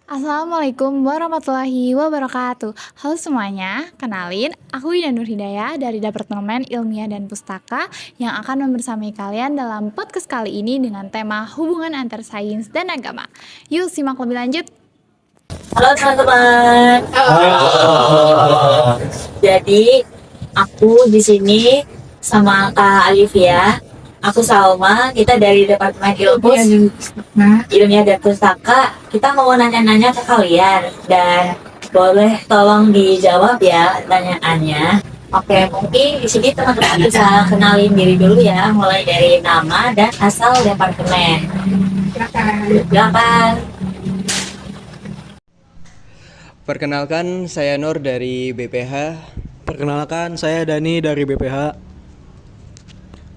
Assalamualaikum warahmatullahi wabarakatuh. Halo semuanya, kenalin aku Ida Nur Hidayah dari Departemen Ilmiah dan Pustaka yang akan membersamai kalian dalam podcast kali ini dengan tema hubungan antar sains dan agama. Yuk simak lebih lanjut. Halo teman-teman. Jadi aku di sini sama Kak Alivia. Aku Salma, kita dari Departemen Ilmiah dan Pustaka. Kita mau nanya-nanya ke kalian dan boleh tolong dijawab ya pertanyaannya. Oke, mungkin di sini teman-teman bisa kenalin diri dulu ya, mulai dari nama dan asal departemen. Silakan. Perkenalkan, saya Nur dari BPH. Perkenalkan, saya Dani dari BPH.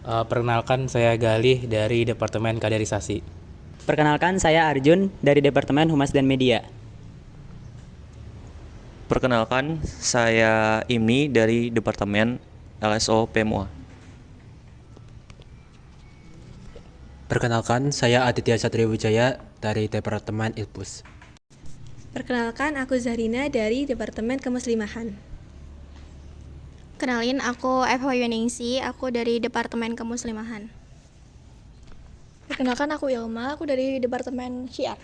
Perkenalkan, saya Galih dari Departemen Kaderisasi. Perkenalkan, saya Arjun dari Departemen Humas dan Media. Perkenalkan, saya Imni dari Departemen LSO PMUA. Perkenalkan, saya Aditya Satriwijaya dari Departemen Ilpus. Perkenalkan, aku Zarina dari Departemen Kemuslimahan. Kenalin, aku Eva Yuningsi, aku dari Departemen Kemuslimahan. Perkenalkan, aku Ilma, aku dari Departemen Syiar.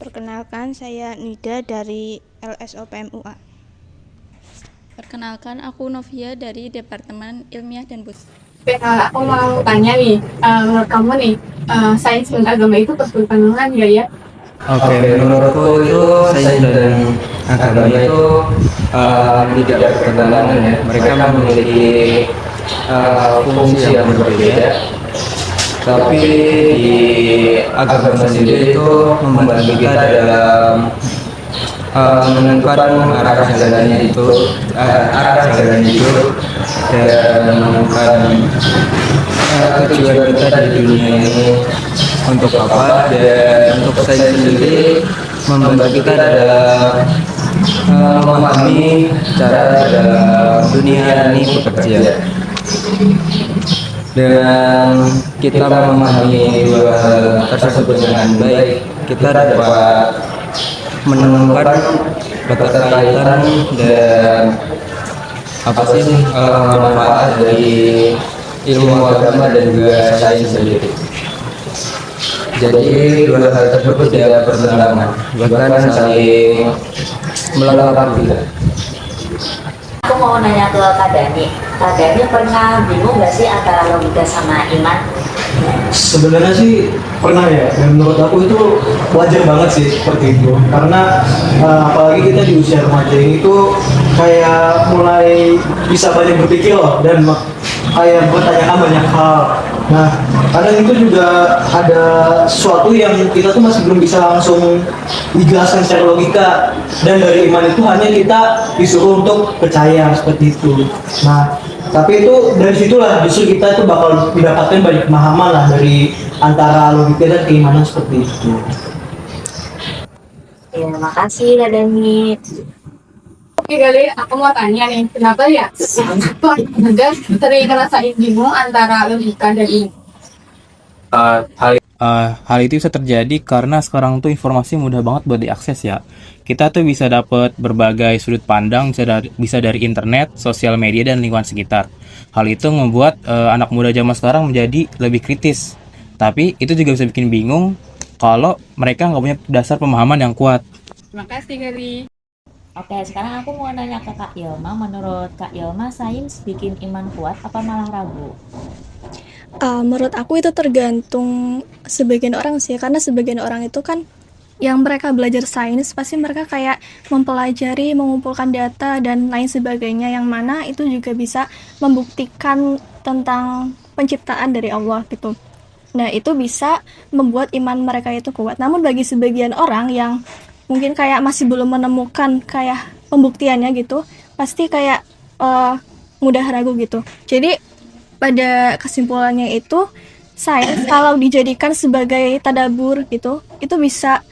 Perkenalkan, saya Nida dari LSO PMUA. Perkenalkan, aku Novia dari Departemen Ilmiah dan Pus. Aku mau tanya nih, menurut kamu nih, sains dan agama itu bertentangan nggak ya? Oke, menurutku itu sains dan agama itu tidak bertentangan ya. Mereka memiliki fungsi yang berbeda. Tapi di agama sendiri itu membantu kita dalam menemukan arah jalannya itu, dan menemukan tujuan kita di dunia ini untuk apa, dan untuk saya sendiri membantu kita dalam memahami cara dalam dunia ini bekerja. Dengan kita memahami dua hal tersebut dengan baik, kita dapat menemukan keterkaitan dan manfaat dari ilmu agama dan juga sains sendiri. Jadi dua hal tersebut tidak bertentangan, bahkan saling melengkapi. Aku mau nanya ke Kak Dani. Kak Dani pernah bingung nggak sih antara logika sama iman? Sebenarnya sih pernah ya, dan menurut aku itu wajar banget sih seperti itu. Karena apalagi kita di usia remaja ini tuh kayak mulai bisa banyak berpikir loh, dan kayak bertanyakan banyak hal. Nah, kadang itu juga ada sesuatu yang kita tuh masih belum bisa langsung dijelaskan secara logika, dan dari iman itu hanya kita disuruh untuk percaya seperti itu. Nah, tapi itu dari situlah justru kita tuh bakal mendapatkan banyak pemahaman lah dari antara logika dan keimanan seperti itu. Ya, makasih Kak Dani. Oke kali, aku mau tanya nih, kenapa ya kok ada sering ngerasain bingung antara logika dan ilmu? Hal itu bisa terjadi karena sekarang tuh informasi mudah banget buat diakses ya. Kita tuh bisa dapat berbagai sudut pandang, bisa dari internet, sosial media, dan lingkungan sekitar. Hal itu membuat anak muda zaman sekarang menjadi lebih kritis. Tapi itu juga bisa bikin bingung kalau mereka nggak punya dasar pemahaman yang kuat. Terima kasih Gali. Oke, sekarang aku mau nanya ke Kak Ilma. Menurut Kak Ilma, sains bikin iman kuat apa malah ragu? Menurut aku itu tergantung sebagian orang sih, karena sebagian orang itu kan yang mereka belajar sains pasti mereka kayak mempelajari, mengumpulkan data dan lain sebagainya, yang mana itu juga bisa membuktikan tentang penciptaan dari Allah gitu. Nah, itu bisa membuat iman mereka itu kuat. Namun bagi sebagian orang yang mungkin kayak masih belum menemukan kayak pembuktiannya gitu, pasti kayak mudah ragu gitu. Jadi pada kesimpulannya itu, sains kalau dijadikan sebagai tadabur gitu, itu bisa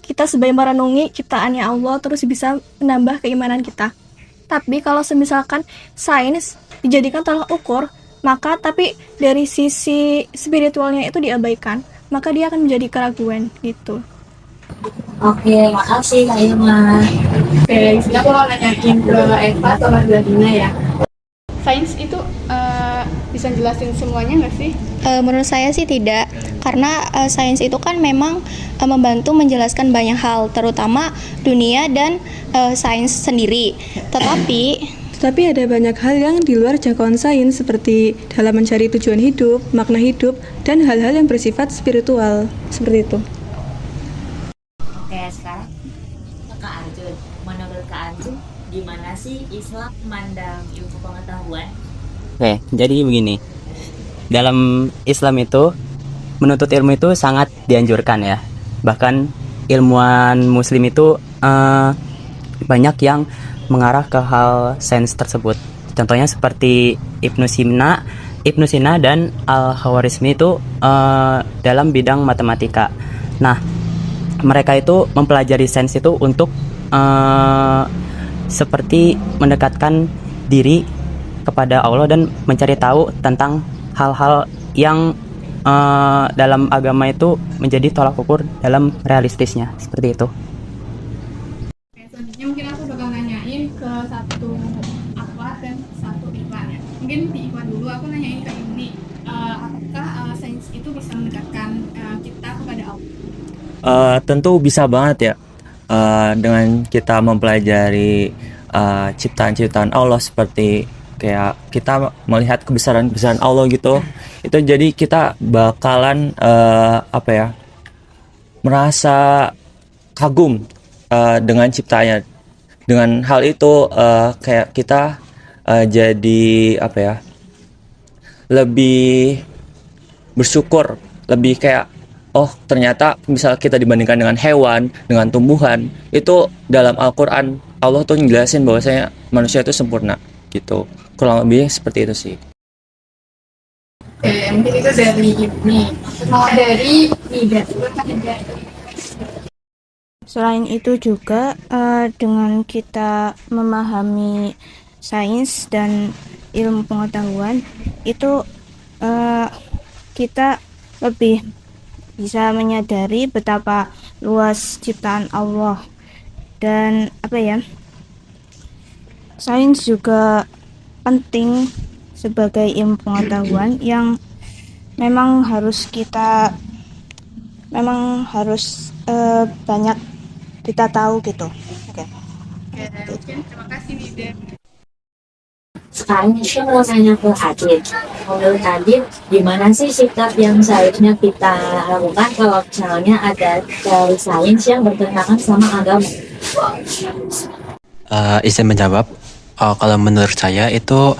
kita sebagai merenungi ciptaannya Allah, terus bisa menambah keimanan kita. Tapi kalau misalkan sains dijadikan tolak ukur, maka tapi dari sisi spiritualnya itu diabaikan, maka dia akan menjadi keraguan gitu. Oke, makasih Kak Ilma. Oke, di sini aku mau nanyain ke Eva atau Mas Dina ya. Sains itu bisa jelasin semuanya nggak sih? Menurut saya sih tidak, karena sains itu kan memang membantu menjelaskan banyak hal, terutama dunia dan sains sendiri. Tetapi ada banyak hal yang di luar jangkauan sains seperti dalam mencari tujuan hidup, makna hidup, dan hal-hal yang bersifat spiritual. Seperti itu. Oke, sekarang ke Kak Arjun. Menurut Kak Arjun, gimana sih Islam memandang ilmu pengetahuan? Oke, jadi begini. Dalam Islam itu, menuntut ilmu itu sangat dianjurkan ya. Bahkan ilmuwan muslim itu banyak yang mengarah ke hal sains tersebut. Contohnya seperti Ibnu Sina dan Al-Khawarizmi itu dalam bidang matematika. Nah, mereka itu mempelajari sains itu untuk seperti mendekatkan diri kepada Allah dan mencari tahu tentang hal-hal yang dalam agama itu menjadi tolak ukur dalam realistisnya, seperti itu. Oke, selanjutnya mungkin aku bakal nanyain ke satu Akhlak dan satu Ikhwan ya. Mungkin di Ikhwan dulu aku nanyain ke ini, apakah sains itu bisa mendekatkan kita kepada Allah? Tentu bisa banget ya. Dengan kita mempelajari ciptaan-ciptaan Allah, seperti kayak kita melihat kebesaran-kebesaran Allah gitu, itu jadi kita bakalan merasa kagum dengan ciptanya. Dengan hal itu kayak kita jadi lebih bersyukur, lebih kayak oh ternyata misal kita dibandingkan dengan hewan, dengan tumbuhan, itu dalam Al-Quran Allah tuh ngejelasin bahwasanya manusia itu sempurna gitu. Kurang lebih seperti itu sih. Oke, mungkin itu dari Ibni. Mau dari Nida. Selain itu juga dengan kita memahami sains dan ilmu pengetahuan itu kita lebih bisa menyadari betapa luas ciptaan Allah. Dan sains juga penting sebagai ilmu pengetahuan yang memang harus banyak kita tahu gitu. Oke. Mungkin terima kasih Nida. Sekarang saya mau nanya ke Adit. Menurut Adit, gimana sih sikap yang seharusnya kita lakukan kalau misalnya ada teori sains yang bertentangan sama agama? Izin menjawab, kalau menurut saya itu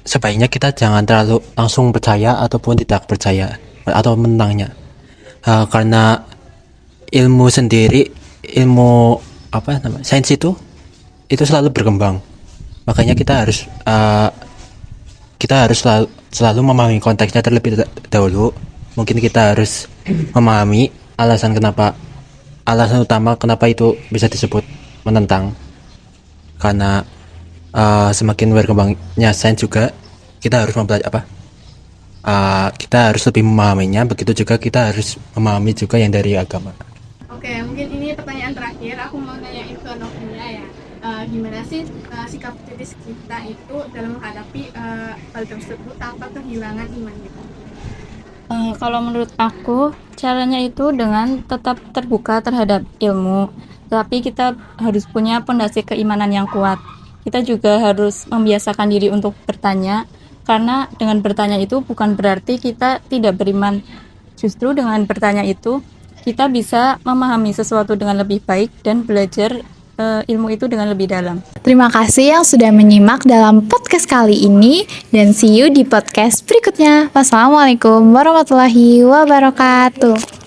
sebaiknya kita jangan terlalu langsung percaya ataupun tidak percaya atau menentangnya, karena ilmu sendiri, ilmu sains itu selalu berkembang. Makanya kita harus selalu memahami konteksnya terlebih dahulu. Mungkin kita harus memahami alasan utama kenapa itu bisa disebut menentang. Karena semakin berkembangnya sains juga, kita harus mempelajari kita harus lebih memahaminya. Begitu juga kita harus memahami juga yang dari agama. Oke, mungkin ini pertanyaan terakhir. Aku mau nanyain ke Novia ya. Gimana sih sikap kritis kita itu dalam menghadapi hal tersebut tanpa kehilangan iman kita? Kalau menurut aku, caranya itu dengan tetap terbuka terhadap ilmu, tapi kita harus punya pondasi keimanan yang kuat. Kita juga harus membiasakan diri untuk bertanya, karena dengan bertanya itu bukan berarti kita tidak beriman. Justru dengan bertanya itu, kita bisa memahami sesuatu dengan lebih baik dan belajar ilmu itu dengan lebih dalam. Terima kasih yang sudah menyimak dalam podcast kali ini, dan see you di podcast berikutnya. Wassalamualaikum warahmatullahi wabarakatuh.